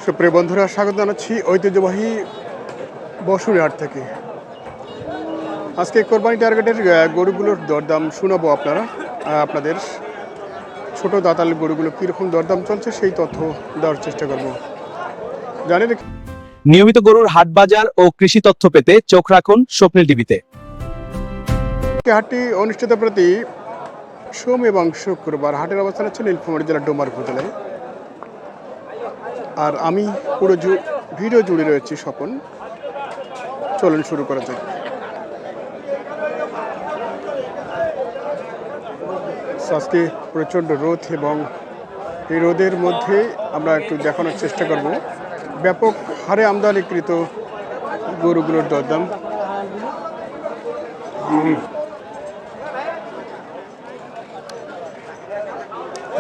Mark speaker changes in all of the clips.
Speaker 1: সুপ্রিয় বন্ধুরা, স্বাগত জানাচ্ছি ঐতিহ্যবাহী বসুরি হাট থেকে। আজকে কোরবানি টার্গেটের গরুগুলোর দরদাম শোনাবো আপনাদের ছোট দাতাল গরুগুলো কীরকম দরদাম চলছে সেই তথ্য দেওয়ার চেষ্টা করব। জানেন,
Speaker 2: নিয়মিত গরুর হাট বাজার ও কৃষি তথ্য পেতে চোখ রাখুন স্বপ্নিল টিভিতে।
Speaker 1: হাটটি অনুষ্ঠিত প্রতি সোম এবং শুক্রবার। হাটের অবস্থান হচ্ছে নীলফামারী জেলার ডোমার উপজেলায়। আর আমি পুরো ভিডিও জুড়ে রয়েছি স্বপন। চলুন শুরু করা যাক। আজকে প্রচণ্ড রোদ এবং এই রোদের মধ্যে আমরা একটু দেখানোর চেষ্টা করব ব্যাপক হারে আমদানিকৃত গরুগুলোর দরদাম।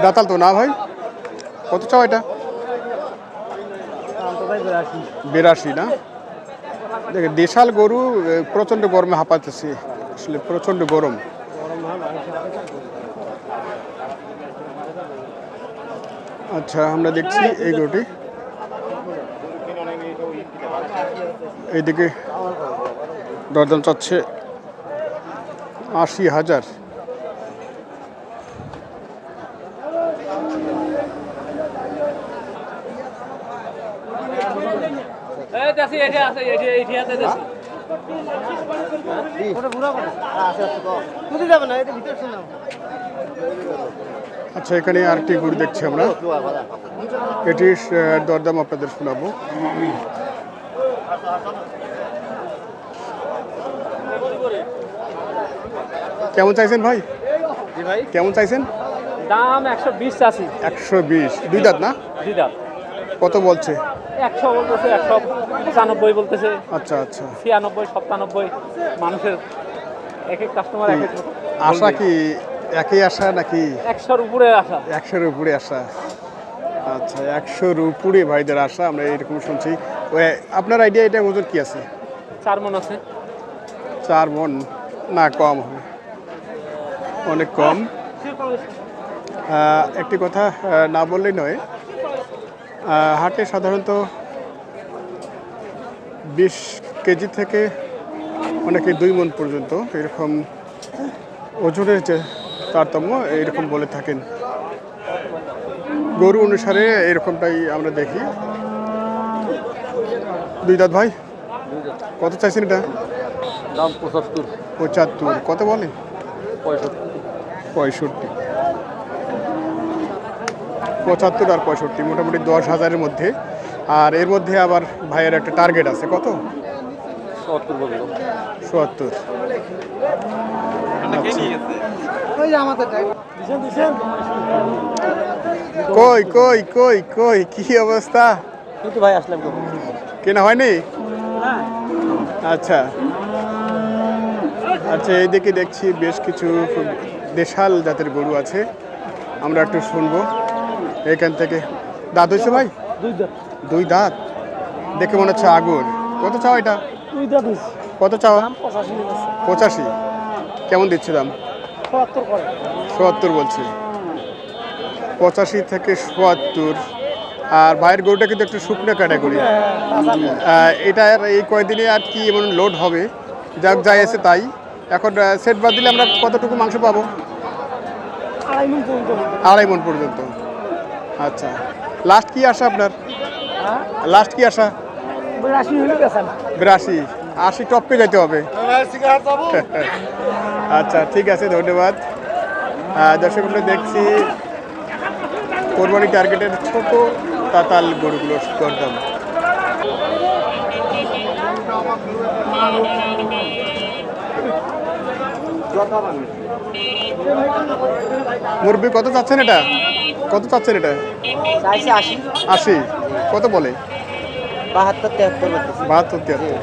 Speaker 1: দাতাল তো না ভাই? কত চাও এটা? 82 না? দেখেন, দেশাল গরু প্রচণ্ড গরমে হাঁপাতেছে, আসলে প্রচণ্ড গরম। আচ্ছা, আমরা দেখছি এই গরুটি। এইদিকে দরদাম চাচ্ছে 80,000। আচ্ছা, এখানে আরেকটি গরু দেখছি আমরা, এটির দরদাম আপনাদের শোনাবো। কেমন চাইছেন ভাই? কেমন চাইছেন?
Speaker 3: দাম 120 চাচ্ছি।
Speaker 1: 120। দুই দাঁত না?
Speaker 3: দুই দাঁত।
Speaker 1: কত বলছে?
Speaker 3: 100 বলতেছে, 195 বলতেছে।
Speaker 1: আচ্ছা আচ্ছা।
Speaker 3: 96, 97। মানুষের এক এক কাস্টমার এক এক
Speaker 1: আশা কি একই আশা নাকি
Speaker 3: 100-র উপরে আশা?
Speaker 1: 100-র উপরে আশা। আচ্ছা, 100-র উপরে ভাইদের আশা, আমরা এরকম শুনছি। আপনার আইডিয়া এটা ওজন কি আছে?
Speaker 3: 4 মণ আছে।
Speaker 1: 4 মণ না, কম হবে, অনেক কম। একটি কথা না বললেই নয়, হাটে সাধারণত 20 কেজি থেকে অনেকে 2 মণ পর্যন্ত এরকম ওজনের যে তারতম্য এরকম বলে থাকেন। গরু অনুসারে এরকমটাই আমরা দেখি। দুই দাঁত ভাই, কত চাইছেন এটা?
Speaker 3: দাম 75।
Speaker 1: 75। কত বলে?
Speaker 3: 65।
Speaker 1: 75 আর 65, মোটামুটি 10,000-এর মধ্যে। আর এর মধ্যে আবার ভাইয়ের একটা টার্গেট আছে, কত?
Speaker 3: 70 বললো।
Speaker 1: 70। কই কই কই কই কি অবস্থা?
Speaker 3: কিন্তু ভাই আসলাম
Speaker 1: কেনা হয়নি? আচ্ছা আচ্ছা, এইদিকে দেখছি বেশ কিছু দেশাল জাতের গরু আছে, আমরা একটু শুনবো এখান থেকে। দাঁত হয়েছে ভাই?
Speaker 3: 2 দাঁত।
Speaker 1: 2 দাঁত, দেখে মনে হচ্ছে আগুন। কত চাও এটা?
Speaker 3: 2 দাঁত হইছে।
Speaker 1: কত চাও?
Speaker 3: 85।
Speaker 1: 85। কেমন দিচ্ছে দাম?
Speaker 3: 70 করে।
Speaker 1: 70 বলছে। 85 থেকে 70। আর ভাইয়ের গরুটা কিন্তু একটু শুকনো ক্যাটাগরি। এটার এই কয়দিনে আর কি এমন লোড হবে, যাক যাই আছে তাই। এখন সেট বাদ দিলে আমরা কতটুকু মাংস পাবো? 2.5 মণ পর্যন্ত। আচ্ছা, লাস্ট কি আশা আপনার? লাস্ট কি আশা? 82। 80 টপকে যেতে হবে। আচ্ছা, ঠিক আছে, ধন্যবাদ। দর্শক, আমরা দেখছি কোরবানি টার্গেটের ছোট তাতাল গরুগুলোর দরদাম। মুরব্বি, কত চাচ্ছেন এটা? কত চাচ্ছেন এটা? 80। কত বলে?
Speaker 4: 72-73 বলতেছে।
Speaker 1: 72-73।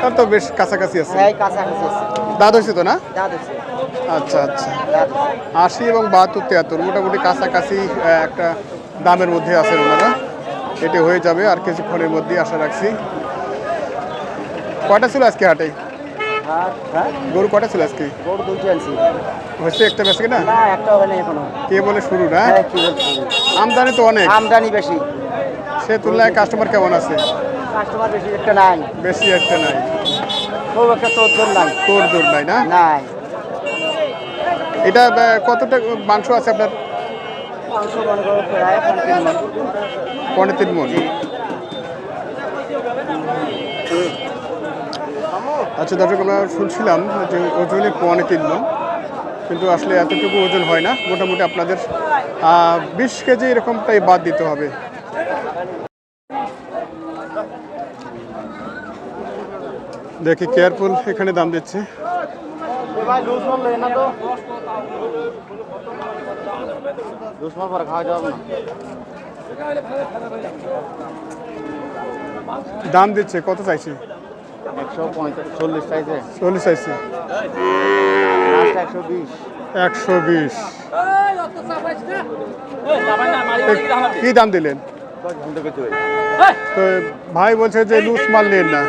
Speaker 1: তার তো বেশ কাছাকাছি আছে।
Speaker 4: হ্যাঁ, কাছাকাছি আছে।
Speaker 1: দাঁত হয়েছে তো না?
Speaker 4: দাঁত আছে।
Speaker 1: আচ্ছা আচ্ছা।
Speaker 4: দাঁত আছে।
Speaker 1: 80 এবং 72-73 মোটামুটি কাছাকাছি একটা দামের মধ্যে আছেন ওনারা। এটি হয়ে যাবে আর কিছুক্ষণের মধ্যেই আশা রাখছি। কয়টা ছিল আজকে হাটে?
Speaker 4: হ্যাঁ,
Speaker 1: গরু কয়টা ছিল আজকে?
Speaker 4: গরু 2টি আনছি।
Speaker 1: হচ্ছে একটা বেশি না?
Speaker 4: না, একটাও হয় না এখনো।
Speaker 1: কে বলে শুরু না?
Speaker 4: হ্যাঁ, কি বলছি?
Speaker 1: আমদানি তো অনেক।
Speaker 4: আমদানি বেশি।
Speaker 1: সে তুলনায় কাস্টমার কেমন আছে?
Speaker 4: কাস্টমার বেশি একটা নাই,
Speaker 1: বেশি একটা নাই,
Speaker 4: খুব একটা তোর নাই,
Speaker 1: তোর দূর নাই না?
Speaker 4: নাই।
Speaker 1: এটা কতটা মাংস আছে আপনার?
Speaker 4: মাংস মনে করো প্রায় 3 মণ।
Speaker 1: 3.5 মণ। আচ্ছা দর্শক, আমরা শুনছিলাম যে ওজনে 3.5 মণ, কিন্তু আসলে এতটুকু ওজন হয় না। মোটামুটি আপনাদের 20 কেজি এরকমটাই বাদ দিতে হবে। দেখি কেয়ারফুল এখানে দাম দিচ্ছে।
Speaker 4: ভাই লুজ মাল না তো, লুজ মাল পরে খাওয়া যাবে না।
Speaker 1: দাম দিচ্ছে কত চাইছে?
Speaker 4: 140 চাইছে,
Speaker 1: 40 চাইছে,
Speaker 4: লাস্ট 120।
Speaker 1: 120। কি দাম দিলেন? তো ভাই বলছে যে লুজ মাল নেন না।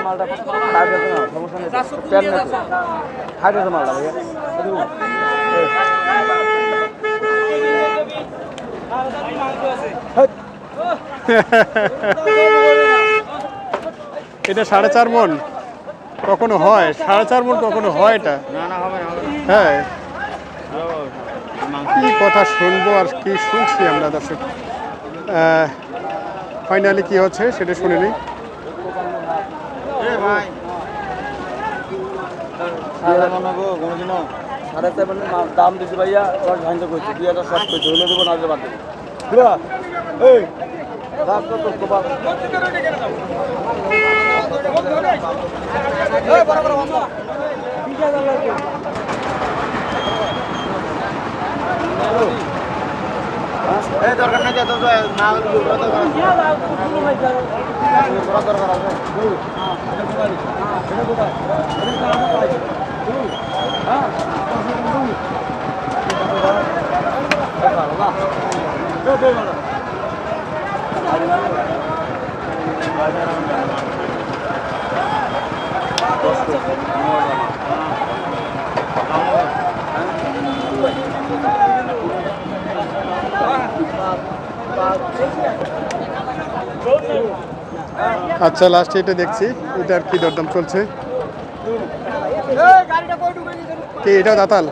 Speaker 4: মালটা খাওয়া যাবে না, সমস্যা নেই, প্যান নেই, খাওয়া যাবে মালটা ভাইয়া।
Speaker 1: এটা 4.5 মণ কখনো হয়? 4.5 মণ কখনো হয় এটা?
Speaker 4: না না হবে না,
Speaker 1: হ্যাঁ, কি কথা শুনবো আর কি শুনছি আমরা দর্শক। ফাইনালি কি হচ্ছে সেটা শুনে নিই।
Speaker 4: ভাই 4.5 দাম দিছি ভাইয়া, 10 ভাঙতে কইছি, 2000 শর্ট কইছি, হইলে দেবো না হলে বাদ দেবো। এই দাম কত কবা? এই বরাবর বন্ধ। এই দরকার নাই, যত না দরকার আছে।
Speaker 1: আচ্ছা, লাস্টে এটা দেখছি, এটার কি দরদাম চলছে? কি এটাও দাতাল?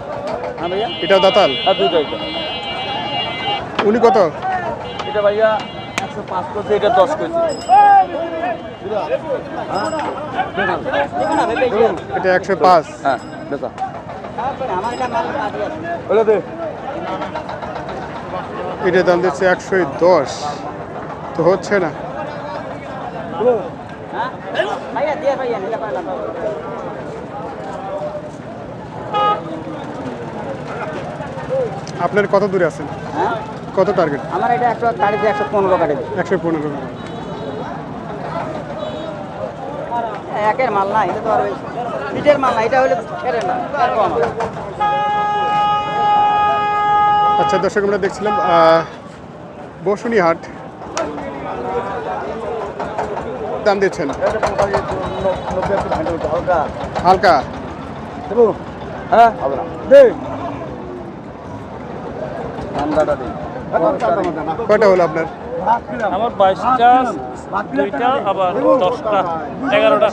Speaker 4: হ্যাঁ ভাইয়া,
Speaker 1: এটাও দাতাল?
Speaker 4: আর দুইটা এটা।
Speaker 1: উনি কত?
Speaker 4: এটা ভাইয়া 105 করছে, এটা 10 করছে।
Speaker 1: এটা 105।
Speaker 4: হ্যাঁ বেটা, বলে দে।
Speaker 1: এটার দাম দিচ্ছে 110, তো হচ্ছে না। আপনার কত দূরে আছেন?
Speaker 4: হ্যাঁ
Speaker 1: কত টার্গেট?
Speaker 4: আমার এটা 115 কাটে।
Speaker 1: 115।
Speaker 4: একের মাল না, এটা তো আর পিঠের মাল না, এটা হলে ফেরে না।
Speaker 1: আচ্ছা দর্শক, আমরা দেখছিলাম বসুনি হাট, দাম দিচ্ছেন হালকা।
Speaker 4: হ্যাঁ হবে না, দে ঠান্ডাটা দে।
Speaker 1: কয়টা হলো আপনার?
Speaker 3: আমার 22টা, 2টা, আবার 10টা, 11টা,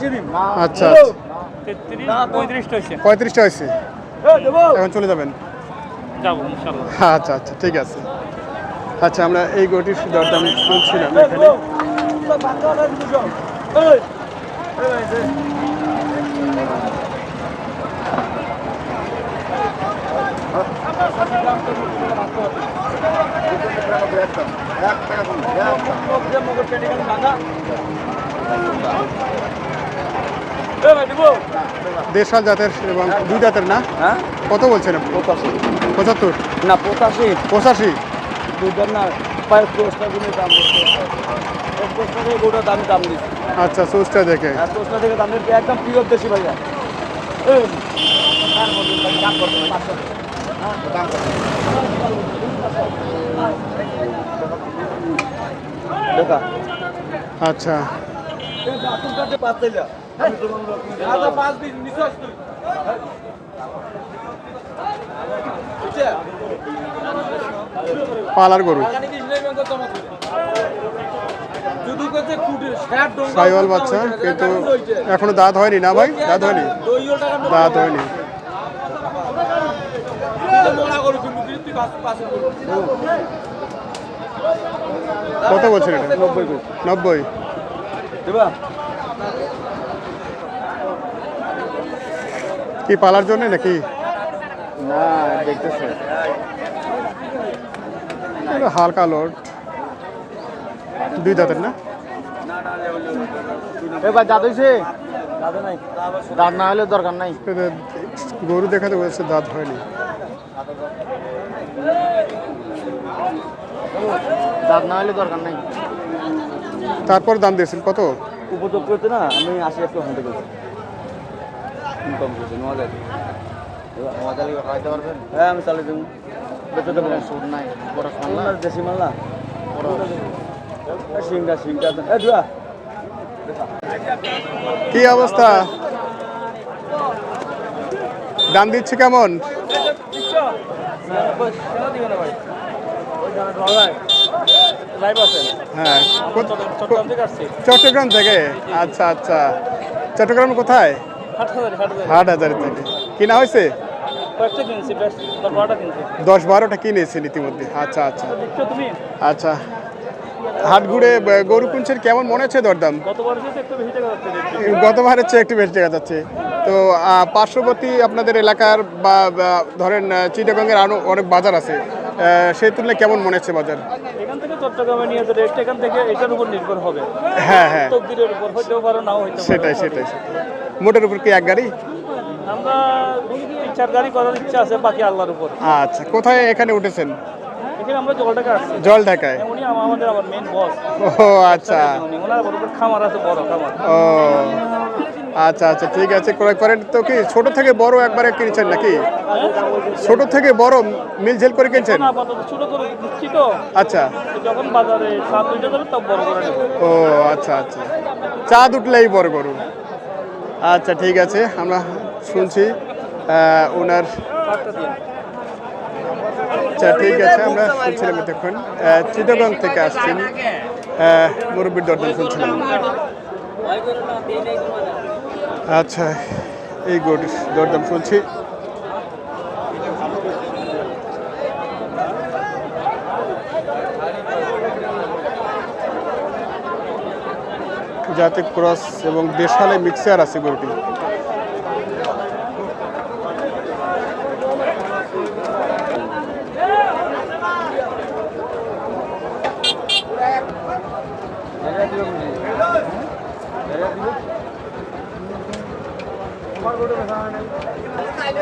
Speaker 1: আচ্ছা,
Speaker 3: 33, 35টা হয়েছে।
Speaker 1: 35টা হয়েছে, এখন চলে যাবেন?
Speaker 3: যাবো ইনশাল্লাহ।
Speaker 1: আচ্ছা আচ্ছা, ঠিক আছে। আচ্ছা, আমরা এই গরুটির দরদাম শুনছিলাম এখানে। দেশাল জাতের এবং 2 দাঁতের না?
Speaker 4: হ্যাঁ
Speaker 1: কত বলছেন আপনি? 75
Speaker 4: না 85,
Speaker 1: 85?
Speaker 4: দুইটার না পায়ের ক্রোশটা গুলো দাম দিচ্ছে, এক ক্রোশটা থেকে গোটা দাম দিচ্ছে।
Speaker 1: আচ্ছা, সোজটা দেখে।
Speaker 4: এক ক্রোশটা থেকে দাম দিচ্ছে, একদম পিওর দেশি ভাইয়া। দেখা
Speaker 1: আচ্ছা, পালার গরু। সাইওয়াল বাচ্চা, কিন্তু এখনো দাঁত হয়নি না ভাই? দাঁত হয়নি, দাঁত হয়নি। কত বলছেন এটা? 90। কি পালার জন্য নাকি?
Speaker 4: না দেখতেছে
Speaker 1: এটা হালকা লোড, 2 দাঁতের না?
Speaker 4: এবার দাঁত হয়েছে? দাঁত না হলে দরকার নাই।
Speaker 1: এটা গরু দেখাতে বলছে দাঁত হয়নি।
Speaker 4: দাঁত না হলে দরকার নাই।
Speaker 1: তারপর দাম দিয়েছেন কত?
Speaker 4: উপযোগ করতে না আমি 80 একটু হাঁটে করছি, ইনকাম করছি 9000। আমার চালিয়ে খাইতে পারবেন? হ্যাঁ আমি চালিয়ে দেবো, বেঁচে দেবো। সুদ নাই, বড় খাল্লা দেশি মাল্লা, সিংটা সিংটা দুয়া।
Speaker 1: কি অবস্থা? দাম দিচ্ছে কেমন? হ্যাঁ, চট্টগ্রাম থেকে। আচ্ছা আচ্ছা, চট্টগ্রাম কোথায়? হাটহাজারী থেকে। কিনা হয়েছে? 10-12টা কিনেছেন ইতিমধ্যে। আচ্ছা আচ্ছা আচ্ছা। হাট ঘুরে গরু কিনছেন, কেমন মনে হচ্ছে দরদাম? গতবারের চেয়ে একটু বেশি দেখা যাচ্ছে। তো পার্শ্ববর্তী আপনাদের এলাকার বা ধরেন চিটাগাংয়ের আরও অনেক বাজার আছে, সেই তুলনায় কেমন মনে হচ্ছে বাজার?
Speaker 3: এখান থেকে চট্টগ্রামে নিয়ে যেতে রেট এখান থেকে এটার উপর নির্ভর হবে।
Speaker 1: হ্যাঁ হ্যাঁ,
Speaker 3: তকদিরের উপর হইতেও পারে, নাও হইতে পারে।
Speaker 1: সেটাই সেটাই। মোটের উপর কি এক গাড়ি?
Speaker 3: আমরা 3-4 গাড়ি করার ইচ্ছা আছে, বাকি আল্লাহর উপর।
Speaker 1: আচ্ছা, কোথায় এখানে উঠেছেন?
Speaker 3: এখানে আমরা জলটাকে আসছি।
Speaker 1: জল ঢাকায়?
Speaker 3: উনি আমাদের আবার মেন বস।
Speaker 1: ও আচ্ছা,
Speaker 3: ওনার বড় খামার আছে, বড় খামার।
Speaker 1: ও আচ্ছা আচ্ছা, ঠিক আছে। ক্রয় করেন তো কি ছোট থেকে বড় একবারে কিনছেন নাকি? ছোট থেকে বড় মিলঝেল করে কিনছেন?
Speaker 3: না, আপাতত ছোট করে দিচ্ছি তো।
Speaker 1: আচ্ছা,
Speaker 3: যখন বাজারে সাত দুইটা যাবে তখন বড় করে নেব।
Speaker 1: ও আচ্ছা আচ্ছা, চাঁদ উঠলেই বড় গরু। আচ্ছা ঠিক আছে, আমরা শুনছি ওনার। আচ্ছা ঠিক আছে, আমরা শুনছিলাম এতক্ষণ চিটাগাং থেকে আসছেন মুরব্বির দরদাম শুনছিলাম। আচ্ছা, এই গরুর দরদাম শুনছি। যাতে ক্রস এবং দেশালে মিক্সার আছে গরুটি।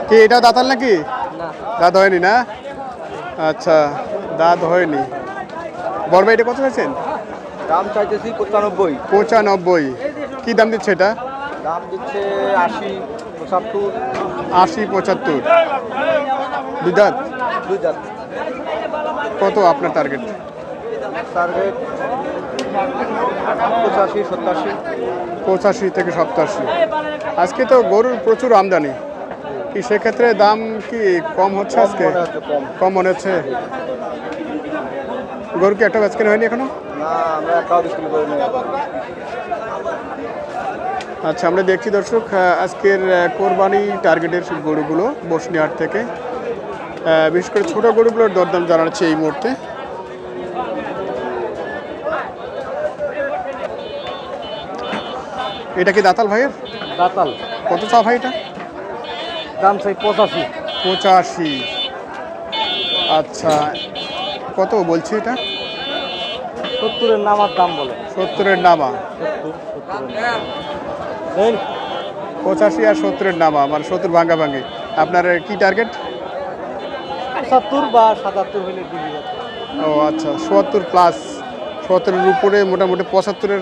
Speaker 1: কি এটা দাঁতাল নাকি? দাঁত হয়নি না? আচ্ছা, দাঁত হয়নি। বড় ভাই এটা কত চাইছেন?
Speaker 4: দাম চাইতেছি 95।
Speaker 1: 95। কি দাম দিচ্ছে এটা?
Speaker 4: দাম দিচ্ছে 80, 75।
Speaker 1: 80, 75। 2 দাঁত?
Speaker 4: 2 দাঁত।
Speaker 1: কত আপনার টার্গেট?
Speaker 4: টার্গেট 85, 87।
Speaker 1: 85 থেকে 87। আজকে তো গরুর প্রচুর আমদানি, কি সেক্ষেত্রে দাম কি কম হচ্ছে আজকে? কম মনে হচ্ছে। গরু কি একটা বেচকেনা হয়নি এখনো?
Speaker 4: না, আমরা একটাও বিক্রি করি না।
Speaker 1: আচ্ছা, আমরা দেখছি দর্শক আজকের কোরবানি টার্গেটের গরুগুলো বসনিহাট থেকে, বিশেষ করে ছোট গরুগুলোর দরদাম জানাচ্ছে এই মুহূর্তে। এটা কি দাতাল ভাইয়ের?
Speaker 4: দাতাল।
Speaker 1: কত চা ভাই এটা?
Speaker 4: দাম চাই 85।
Speaker 1: 85। আচ্ছা, কত বলছে এটা?
Speaker 4: 70-এর নামার দাম বলে।
Speaker 1: 70-এর নামা? 85 আর 70-এর নামা, মানে 70 ভাঙ্গা ভাঙ্গি। আপনার কি টার্গেট?
Speaker 4: 70 বা 77 হলে দিবি।
Speaker 1: ও আচ্ছা, 70 প্লাস, 70-এর উপরে মোটামুটি 75-এর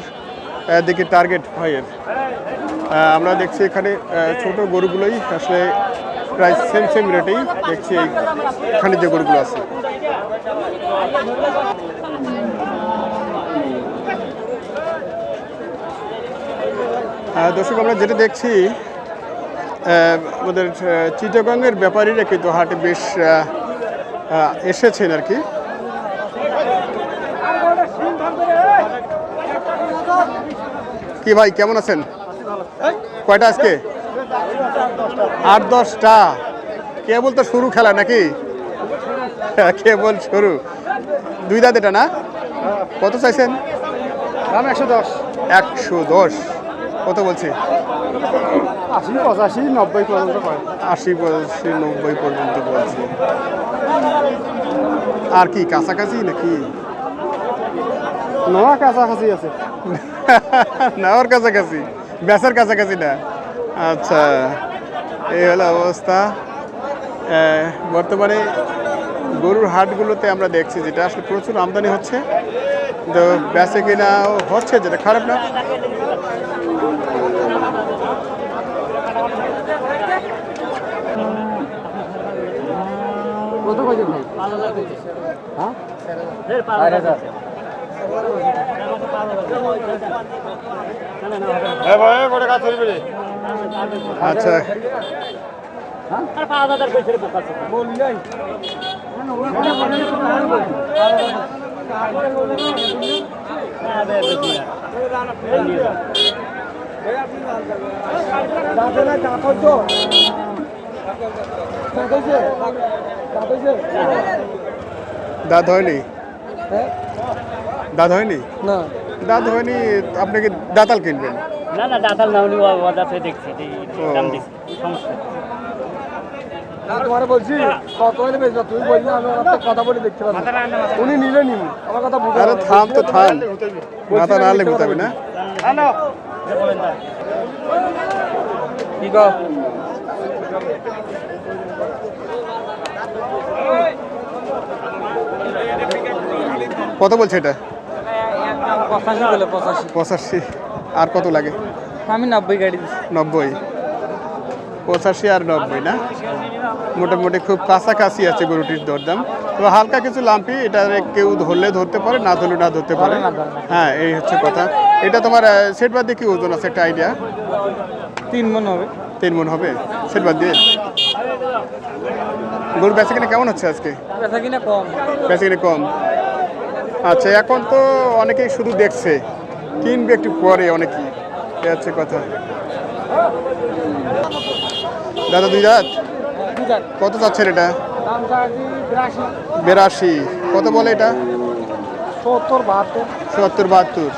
Speaker 1: দিকে টার্গেট ভাইয়ের। আমরা দেখছি এখানে ছোট গরুগুলোই আসলে প্রায় সেম রেটেই দেখছি এখানে যে গরুগুলো আছে। দর্শক, আমরা যেটা দেখছি আমাদের চিটাগাংয়ের ব্যাপারীরা কিন্তু হাটে বেশ এসেছেন আর কি। কি ভাই কেমন আছেন? কয়টা আজকে? 8-10টা। কেবল তো শুরু খেলা নাকি? কেবল শুরু। 2 দাঁত এটা না? কত চাইছেন?
Speaker 3: দাম 110।
Speaker 1: 110। কত বলছে?
Speaker 3: 80, 85, 90 পর্যন্ত করে।
Speaker 1: 80, 85, 90 পর্যন্ত বলছে। আর কি কাছাকাছি নাকি?
Speaker 3: নোয়া কাছাকাছি আছে।
Speaker 1: নেওয়ার কাছাকাছি, বেচার কাছাকাছি না। আচ্ছা, এই হলো অবস্থা। বর্তমানে গরুর হাটগুলোতে আমরা দেখছি যেটা আসলে প্রচুর আমদানি হচ্ছে, তো বেচে কিনাও হচ্ছে, যেটা খারাপ না।
Speaker 3: কত কইছেন ভাই? 5000 কইছে। হ্যাঁ? 4000। এ ভাই বড় কাজ হইবে রে।
Speaker 1: আচ্ছা,
Speaker 3: হ্যাঁ? আর 5000 কইছে রে বোকা আছে। বলি নাই।
Speaker 1: দাঁত হয়নি? দাঁত হয়নি?
Speaker 3: না
Speaker 1: দাঁত হয়নি, আপনি কি দাঁতাল কিনবেন?
Speaker 5: না না দাতাল না উনি বাজার থেকে দেখছি দাম দিচ্ছি সমস্যা
Speaker 3: তোমার বলছি কত হলে বেচবা, তুমি বললি আমি কথা বলে দেখতে পারবো, উনি নিলে নিন আমার কথা বুঝে।
Speaker 1: আরে থাম তো থাম, মাথা নাড়লে গুতাবে না।
Speaker 3: কি গো
Speaker 1: কত বলছে এটা?
Speaker 3: 85 বলে 85।
Speaker 1: 85। আর কত লাগে?
Speaker 3: আমি 90 গাড়ি দিচ্ছি।
Speaker 1: 90, 85 আর 90 না? মোটামুটি খুব কাছাকাছি আছে গরুটির দরদাম। তো হালকা কিছু লাম্পি, এটা কেউ ধরলে ধরতে পারে, না ধরলে না ধরতে পারে। হ্যাঁ, এই হচ্ছে কথা। এটা তোমার সেট বাদ দিয়ে কি ওজন আছে একটা আইডিয়া?
Speaker 3: 3 মণ হবে।
Speaker 1: 3 মণ হবে সেট বাদ দিয়ে। গরু বেচা কিনা কেমন হচ্ছে আজকে?
Speaker 3: বেচা কিনা কম।
Speaker 1: বেচা কিনা কম। আচ্ছা, এখন তো অনেকেই শুধু দেখছে, কিনবে একটু পরে অনেকেই, এই হচ্ছে কথা। দাদা 2 দাঁত? কত চাচ্ছেন এটা?
Speaker 3: দাম চাচ্ছি
Speaker 1: 82। কত বলে এটা?
Speaker 3: 70, 72।
Speaker 1: 70, 72।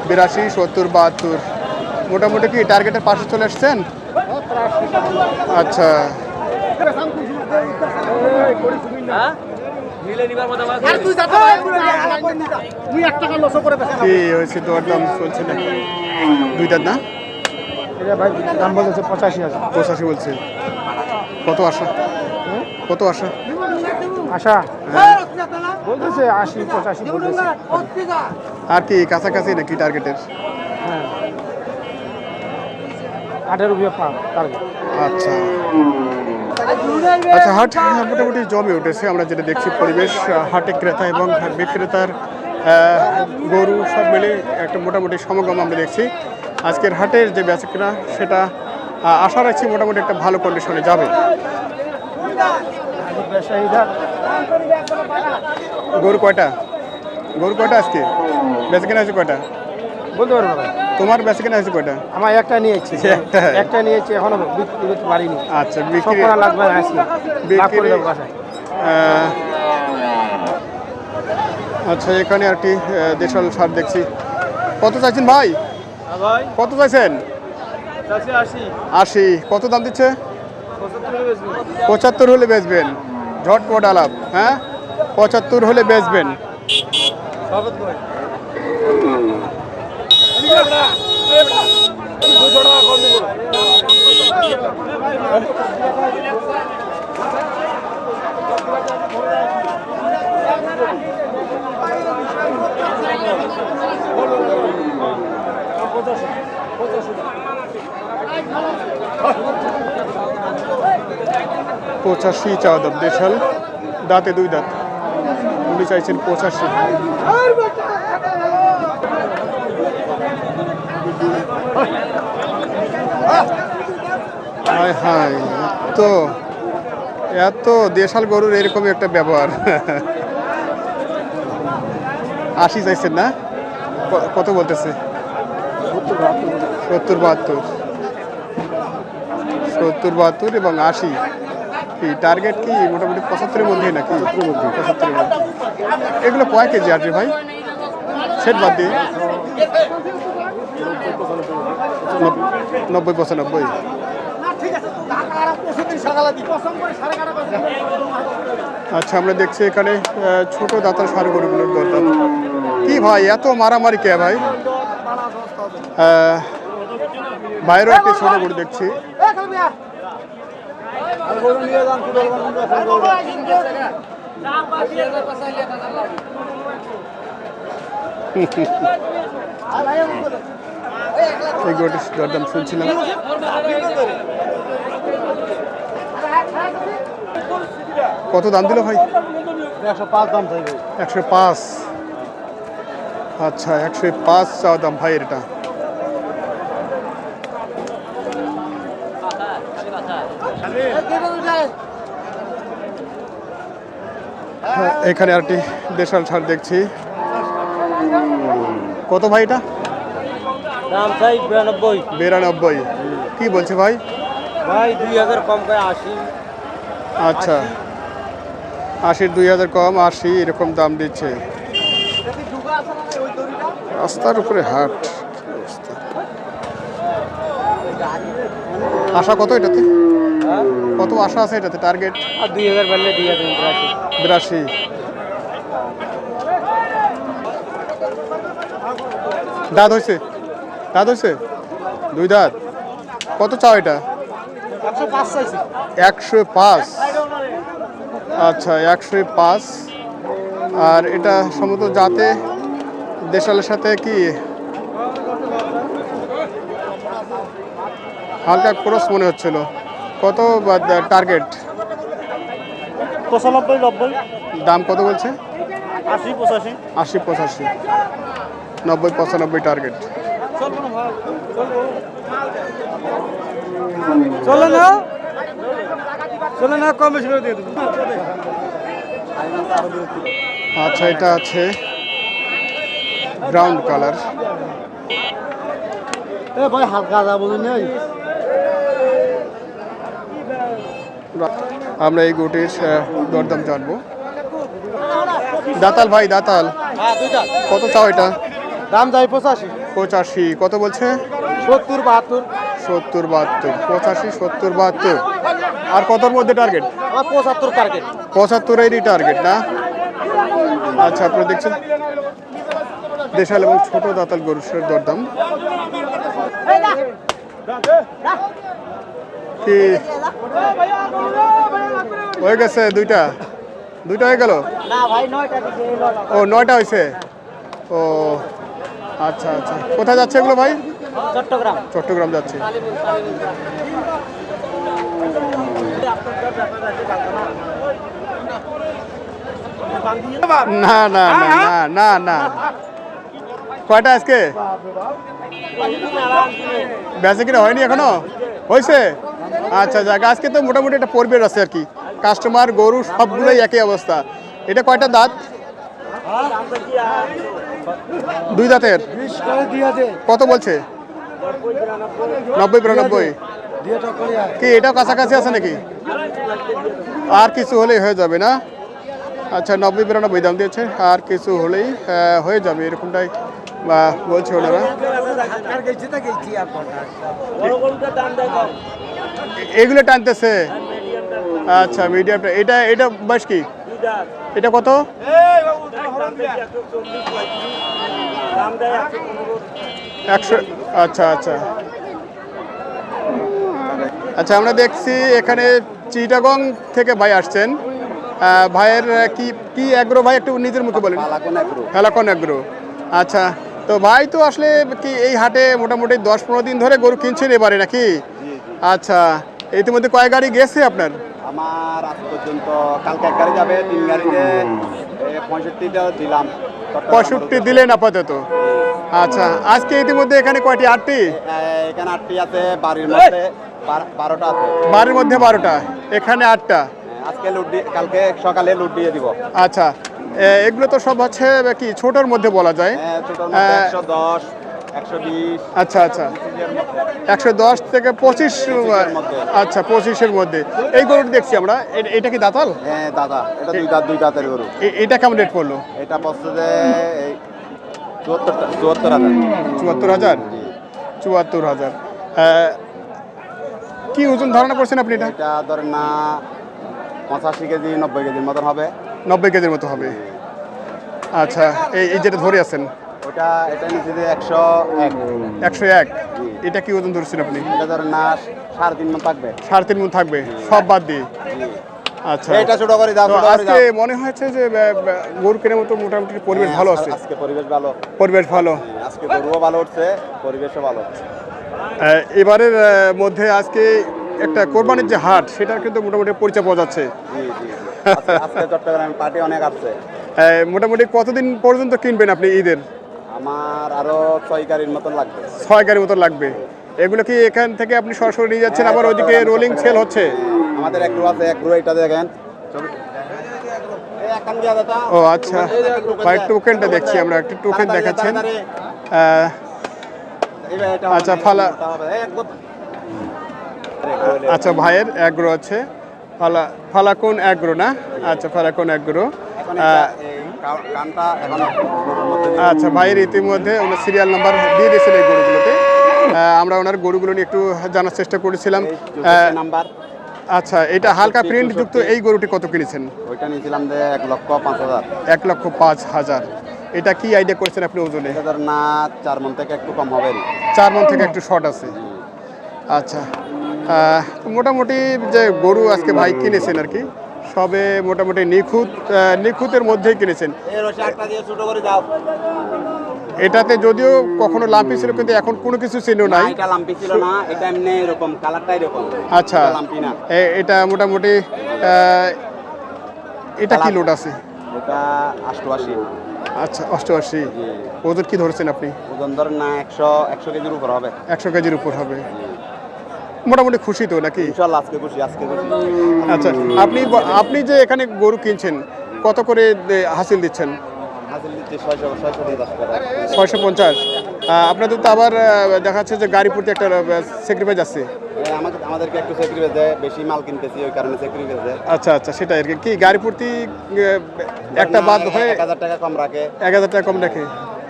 Speaker 1: 82, 70, 72। মোটামুটি কি টার্গেটের পাশে চলে আসছেন? আচ্ছা, কি হয়েছে? তোর দাম চলছে না? 2 দাঁত না?
Speaker 3: ভাই দাম বলছে 85,000।
Speaker 1: 85 বলছে। কত আশা? কত আশা?
Speaker 3: আশা
Speaker 1: হ্যাঁ।
Speaker 3: বলতেছে 80, 85 বলতেছে।
Speaker 1: আর কি কাছাকাছি নাকি টার্গেটের?
Speaker 3: হ্যাঁ 18 রুপিয়া পা টার্গেট।
Speaker 1: আচ্ছা আচ্ছা, হাট মোটামুটি জমে উঠেছে। আমরা যেটা দেখছি পরিবেশ, হাটে ক্রেতা এবং বিক্রেতার গরু সব মিলে একটা মোটামুটি সমাগম আমরা দেখছি। আজকের হাটের যে বেচাকেনা সেটা আশা রাখছি মোটামুটি একটা ভালো কন্ডিশনে যাবে। গরু কয়টা? গরু কয়টা আজকে বেচাকেনা হয়েছে? কয়টা
Speaker 3: বলতে পারবো না।
Speaker 1: তোমার বেচাকেনা হয়েছে কয়টা?
Speaker 3: আমার একটা নিয়েছি, একটা নিয়েছি, এখনো বিক্রি করতে পারিনি।
Speaker 1: আচ্ছা,
Speaker 3: সব
Speaker 1: বিক্রি
Speaker 3: করা লাগবে আজকে। লাভ করে দেবো বাসায়।
Speaker 1: আচ্ছা, এখানে আর কি দেশাল সার দেখছি। কত চাইছেন ভাই? কত চাইছেন? 80। কত দাম দিচ্ছে? 75 হলে বেচবেন। ঝটপট আলাপ। হ্যাঁ, 75 হলে বেচবেন। পঁচাশি চাওয়া দাম দেশাল, দাঁতে 2 দাঁত। উনি চাইছেন 85। হায় হায়, এত দেশাল গরুর এরকমই একটা ব্যবহার। 80 চাইছেন না? কত বলতেছে? 70-72 এবং 80 কি টার্গেট কি মোটামুটি 75-এর মধ্যেই নাকি 75-এর মধ্যে। এগুলো কয় কেজি আটরি ভাই সেট বাদ দিয়ে 90-95। আচ্ছা আমরা দেখছি এখানে ছোট দাতার ষাঁড় গরুগুলোর দরদাম কি ভাই এত মারামারি কে ভাই? বাইরেও একটি ছোট গরু দেখছি। এই গরুটির দরদাম শুনছিলাম। কত দাম দিল ভাই?
Speaker 3: 105 দাম চাইবে।
Speaker 1: 105। আচ্ছা 105 চাওয়া দাম ভাই এটা। এখানে আরেকটি দেশাল ষাঁড় দেখছি। কত ভাই এটা?
Speaker 3: দাম চাই 92।
Speaker 1: 92 কি বলছে ভাই?
Speaker 3: ভাই 2000 কম করে 80।
Speaker 1: আচ্ছা 80-র 2000 কম 80 এরকম দাম দিচ্ছে। রাস্তার উপরে হাট আশা কত এটাতে? কত আশা আছে এটাতে টার্গেট?
Speaker 3: আর 2000 বললে দিয়ে দেন
Speaker 1: 82। দাঁত হয়েছে? দাঁত হয়েছে? 2 দাঁত। কত চাও এটা?
Speaker 3: 105 চাইছি।
Speaker 1: 105। আচ্ছা 105। আর এটা সম্ভবত জাতে দেশালের সাথে কি হালকা ক্রস মনে হচ্ছিল। কত টার্গেট?
Speaker 3: 95 90।
Speaker 1: দাম কত বলছে?
Speaker 3: 80 85।
Speaker 1: 80 85 90 95 টার্গেট।
Speaker 3: চলে না চলে না কম বেশি করে দিয়ে দেবো।
Speaker 1: আচ্ছা এটা আছে ব্রাউন কালার।
Speaker 3: এ ভাই হালকা যা বলি নাই।
Speaker 1: আমরা এই গোটের দরদাম জানবো। দাতাল ভাই দাতাল
Speaker 3: হ্যাঁ দুইটা।
Speaker 1: কত চাও এটা?
Speaker 3: দাম যাই 85।
Speaker 1: 85 কত বলছে?
Speaker 3: 70 72।
Speaker 1: 70 72 85 70 72। আর কতর মধ্যে টার্গেট?
Speaker 3: আর 75 টার্গেট।
Speaker 1: 75-এরই টার্গেট না? আচ্ছা আপনারা দেখছেন দেশাল এবং ছোট দাতাল গরুর দরদাম কি হয়ে গেছে? দুইটা হয়ে গেল?
Speaker 3: না ভাই 9টা দিছে।
Speaker 1: ও 9টা হয়েছে। ও আচ্ছা আচ্ছা কোথায় যাচ্ছে এগুলো ভাই?
Speaker 3: চট্টগ্রাম।
Speaker 1: চট্টগ্রাম যাচ্ছে। না না না না না না কয়টা আজকে বেচে কিনা হয়নি এখনো? হয়েছে? আচ্ছা যাক আজকে তো মোটামুটি একটা পরিবেশ আছে আর কি। কাস্টমার গরু সবগুলোই একই অবস্থা। এটা কয়টা দাঁত? 2 দাঁতের। কত বলছে? 90 92। কি এটাও কাছাকাছি আছে নাকি? আর কিছু হলেই হয়ে যাবে না? আচ্ছা 90 92 দাম দিয়েছে। আর কিছু হলেই হয়ে যাবে এরকমটাই বলছে ওনারা। এগুলো টানতেছে। আচ্ছা মিডিয়ামটা এটা বয়স কি? এটা কত? 100। আচ্ছা আচ্ছা আচ্ছা আমরা দেখছি এখানে চিটাগং থেকে ভাই আসছেন। ভাইয়ের কি অ্যাগ্রো ভাই একটু নিজের মুখে বলেন। হেলাকন অ্যাগ্রো। আচ্ছা তো ভাই তো আসলে কি এই হাটে মোটামুটি 10-15 দিন ধরে গরু কিনছেন এবারে নাকি? আচ্ছা ইতিমধ্যে কয় গাড়ি গেছে আপনার?
Speaker 4: আমার আজ পর্যন্ত কালকে 1 গাড়ি যাবে, 3 গাড়িতে 65টা দিলাম।
Speaker 1: 65 দিলেন আপাতত। আচ্ছা আজকে ইতিমধ্যে এখানে কয়টি? 8টি।
Speaker 4: এখানে 8টি আছে, বাড়ির মধ্যে 12টা আছে।
Speaker 1: বাড়ির মধ্যে 12টা, এখানে 8টা।
Speaker 4: আজকে কালকে সকালে লুট দিয়ে দিব।
Speaker 1: আচ্ছা এগুলো তো সব হচ্ছে কি ছোটোর মধ্যে বলা যায়?
Speaker 4: ছোটোর মধ্যে 110 120
Speaker 1: আচ্ছা আচ্ছা 110 থেকে 25, আচ্ছা 25-এর মধ্যে। এই গরুটি দেখছি আমরা, এটা কি দাঁতাল?
Speaker 4: হ্যাঁ দাদা, এটা দুই দাঁতের গরু।
Speaker 1: এটা কেমন রেট পড়লো?
Speaker 4: এটা পড়ছে যে 74,000।
Speaker 1: 74,000? 74,000। কি ওজন ধারণা করছেন আপনি এটা?
Speaker 4: এটা ধরেন না 85 কেজি 90 কেজির মতন হবে।
Speaker 1: 90 কেজির মতো হবে। আচ্ছা, এই যেটা ধরে আছেন
Speaker 4: এটা নিচে যে 101।
Speaker 1: 101। এটা কি ওজন ধরছেন আপনি?
Speaker 4: এটা ধরেন না 3.5 মণ থাকবে।
Speaker 1: 3.5 মণ থাকবে সব বাদ দিয়ে? আচ্ছা,
Speaker 4: এটা ছোট করে দাও।
Speaker 1: আজকে মনে হচ্ছে যে গরু কেনার মতো মোটামুটি পরিবেশ ভালো আছে।
Speaker 4: আজকে পরিবেশ ভালো।
Speaker 1: পরিবেশ ভালো,
Speaker 4: আজকে গরুও ভালো উঠছে, পরিবেশও ভালো।
Speaker 1: এবারের মধ্যে আজকে একটা কোরবানির যে হাট, সেটার কিন্তু মোটামুটি পরিচয় পাওয়া যাচ্ছে।
Speaker 4: জি জি। আজকে চট্টগ্রামে পার্টি অনেক আসছে।
Speaker 1: মোটামুটি কতদিন পর্যন্ত কিনবেন আপনি ঈদের?
Speaker 4: আমার আরো 6 গাড়ির মতন লাগবে।
Speaker 1: 6 গাড়ির মতো লাগবে। এগুলো কি এখান থেকে আপনি সরাসরি নিয়ে যাচ্ছেন, আবার ওইদিকে রোলিং সেল হচ্ছে?
Speaker 4: আমাদের এক গ্রুপ আছে, এক গ্রুপ এটা দেখেন।
Speaker 1: ও আচ্ছা, ভাই টোকেনটা দেখছি আমরা, একটু টোকেন দেখাচ্ছেন। আচ্ছা ফালা, আচ্ছা ভাইয়ের এগ্রো আছে, ফালাকুন এগ্রো না? আচ্ছা ফালাকুন এগ্রো। আচ্ছা, ভাইয়ের ইতিমধ্যে ওনার সিরিয়াল নাম্বার দিয়ে দিয়েছিল এই গরুগুলোতে। আমরা ওনার গরুগুলো নিয়ে একটু জানার চেষ্টা করেছিলাম। আচ্ছা, এটা হালকা প্রিন্ট যুক্ত এই গরুটি কত কিনেছেন?
Speaker 4: ওইটা নিয়েছিলাম যে 1,05,000।
Speaker 1: 1,05,000। এটা কি আইডিয়া করেছেন আপনি ওজনে?
Speaker 4: এটা ধর না 4 মণ থেকে একটু কম হবে।
Speaker 1: 4 মণ থেকে একটু শর্ট আছে। আচ্ছা, মোটামুটি যে গরু আজকে ভাই কিনেছেন আর কি, সবে মোটামুটি নিখুঁতের মধ্যেই কিনেছেন। এটাতে যদিও কখনো লাম্পি ছিল, কিন্তু এখন কোনো কিছু চিহ্ন নাই।
Speaker 4: এটা লাম্পি ছিল না, এটা এমনি এরকম কালারটা এরকম।
Speaker 1: আচ্ছা,
Speaker 4: লাম্পি না।
Speaker 1: এটা মোটামুটি এটা কি লোড আছে?
Speaker 4: এটা 88।
Speaker 1: আচ্ছা 88। ওজন কি ধরছেন আপনি?
Speaker 4: ওজন ধরেন না 100 কেজির উপর হবে।
Speaker 1: 100 কেজির উপর হবে। মোটামুটি খুশি তো নাকি?
Speaker 4: ইনশাআল্লাহ আজকে খুশি, আজকে খুশি।
Speaker 1: আচ্ছা, আপনি যে এখানে গরু কিনছেন, কত করে হাসিল দিচ্ছেন?
Speaker 4: হাসিল দিচ্ছি 650 টাকা।
Speaker 1: 650। আপনাদের তো আবার দেখা যাচ্ছে যে গাড়ি প্রতি একটা স্যাক্রিফাইস আছে।
Speaker 4: আমাদেরকে একটু স্যাক্রিফাইস দেয়, বেশি মাল কিনতেছি ওই কারণে স্যাক্রিফাইস দেয়।
Speaker 1: আচ্ছা আচ্ছা, সেটাই আর কি গাড়ি প্রতি একটা বাদ হয়ে
Speaker 4: 1000 টাকা কম রাখে।
Speaker 1: 1000 টাকা কম রাখে।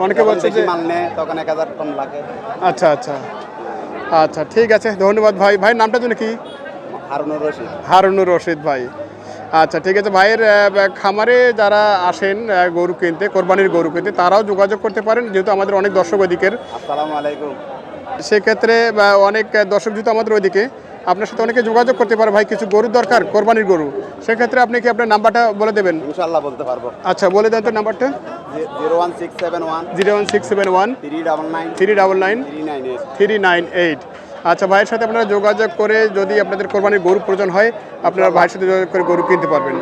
Speaker 1: অনেকে বলছে যে
Speaker 4: মাল নেয় তখন 1000 কম রাখে।
Speaker 1: আচ্ছা আচ্ছা আচ্ছা, ঠিক আছে, ধন্যবাদ ভাই। ভাইয়ের নামটা যেন কি?
Speaker 4: হারুনুর রশিদ।
Speaker 1: হারুনুর রশিদ ভাই। আচ্ছা ঠিক আছে, ভাইয়ের খামারে যারা আসেন গরু কিনতে, কোরবানির গরু কিনতে, তারাও যোগাযোগ করতে পারেন, যেহেতু আমাদের অনেক দর্শক ওইদিকের।
Speaker 4: আসসালামু আলাইকুম।
Speaker 1: সেক্ষেত্রে অনেক দর্শক যেহেতু আমাদের ওইদিকে, আপনার সাথে অনেকে যোগাযোগ করতে পারে। ভাই কিছু গরুর দরকার, কোরবানির গরু, সেক্ষেত্রে আপনি কি আপনার নাম্বারটা বলে দেবেন?
Speaker 4: ইনশাআল্লাহ বলতে পারবো।
Speaker 1: আচ্ছা বলে দেন তো নাম্বারটা।
Speaker 4: 01671
Speaker 1: 01671
Speaker 4: 399
Speaker 1: 399 398। আচ্ছা, ভাইয়ের সাথে আপনারা যোগাযোগ করে যদি আপনাদের কোরবানির গরু প্রয়োজন হয়, আপনারা ভাইয়ের সাথে যোগাযোগ করে গরু কিনতে পারবেন।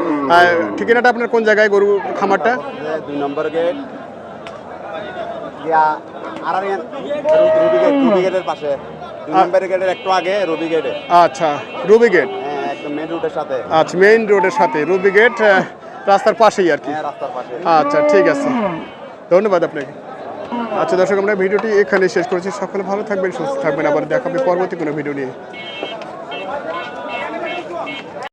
Speaker 1: ঠিকানাটা আপনার কোন জায়গায় গরু খামারটা?
Speaker 4: 2 নম্বর গেট আরারিয়ান রুবি গেটের পাশে। 2 নম্বর গেটের একটু আগে রুবি গেটে।
Speaker 1: আচ্ছা, রুবি গেট।
Speaker 4: হ্যাঁ, একদম মেইন রোডের সাথে।
Speaker 1: আচ্ছা, মেইন রোডের সাথে রুবি গেট, রাস্তার পাশেই আর কি।
Speaker 4: হ্যাঁ, রাস্তার পাশে।
Speaker 1: আচ্ছা ঠিক আছে, ধন্যবাদ আপনাকে। আচ্ছা দর্শক, আমরা ভিডিওটি এখানে শেষ করেছি। সকলে ভালো থাকবেন, সুস্থ থাকবেন, আবার দেখা হবে পরবর্তী কোনো ভিডিও নিয়ে।